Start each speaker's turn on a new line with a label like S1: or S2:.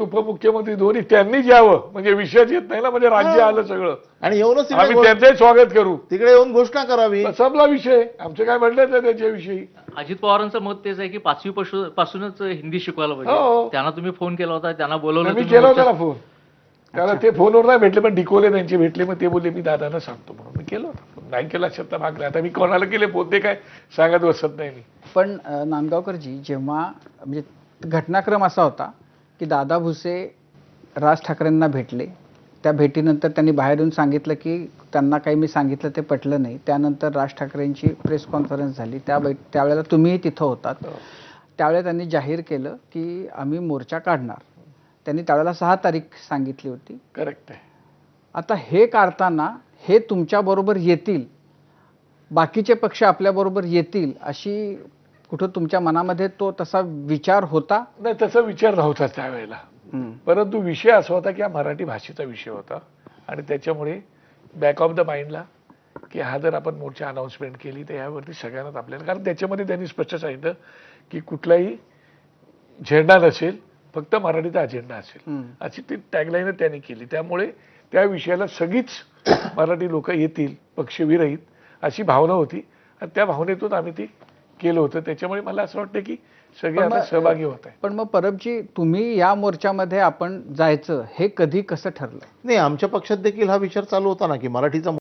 S1: उपमुख्यमंत्री दोन्ही त्यांनीच यावं, म्हणजे विषयच येत नाही ना, म्हणजे राज्य आलं सगळं
S2: आणि येऊनच
S1: आम्ही त्यांचंही स्वागत करू,
S2: तिकडे येऊन घोषणा करावी.
S1: संपला विषय. आमचं काय म्हटलं नाही त्याच्याविषयी.
S3: अजित पवारांचं मत तेच आहे की 5वी पासूनच हिंदी शिकवायला
S1: हो.
S3: पाहिजे. त्यांना तुम्ही फोन केला होता, त्यांना बोलवलं
S1: मी
S3: तुम्ही
S1: केला होता
S3: मोर्चा-
S1: ना फोन. त्याला ते फोनवर नाही भेटले, पण डिकोले त्यांचे भेटले. मग ते बोलले मी दादांना सांगतो म्हणून मी केलं होतं. नाही केला शब्द मागला. आता मी कोणाला केले फोन ते काय सांगत बसत नाही मी.
S4: पण नांदगावकरजी, जेव्हा म्हणजे घटनाक्रम असा होता की दादा भुसे राज ठाकरेंना भेटले, त्या भेटीनंतर त्यांनी बाहेर येऊन सांगितलं की त्यांना काही मी सांगितलं ते पटलं नाही. त्यानंतर राज ठाकरेंची प्रेस कॉन्फरन्स झाली, त्यावेळेला तुम्हीही तिथं होतात. त्यावेळेला त्यांनी जाहीर केलं की आम्ही मोर्चा काढणार. त्यांनी त्यावेळेला 6 तारीख सांगितली होती.
S1: करेक्ट आहे.
S4: आता हे काढताना हे तुमच्याबरोबर येतील, बाकीचे पक्ष आपल्याबरोबर येतील, अशी कुठं तुमच्या मनामध्ये तो तसा विचार होता?
S1: नाही, तसा विचार नव्हता त्यावेळेला. परंतु विषय असा होता की हा मराठी भाषेचा विषय होता आणि त्याच्यामुळे बॅक ऑफ द माइंडला की हा जर आपण मोर्चा अनाउन्समेंट केली तर यावरती सगळ्यांनाच आपल्याला, कारण त्याच्यामध्ये त्यांनी स्पष्ट सांगितलं की कुठलाही झेंडा नसेल, फक्त मराठीचा अजेंडा असेल, अशी ती टॅगलाईन त्यांनी केली. त्यामुळे त्या विषयाला सगळीच मराठी लोक येतील पक्षविरहित अशी भावना होती आणि त्या भावनेतून आम्ही ती केलं होतं. त्याच्यामुळे मला असं वाटतं की सगळे आता सहभागी होत आहे.
S4: पण मग परबजी, तुम्ही या मोर्चामध्ये आपण जायचं हे कधी कसं ठरलं?
S2: नाही, आमच्या पक्षात देखील हा विचार चालू होता ना की मराठीचा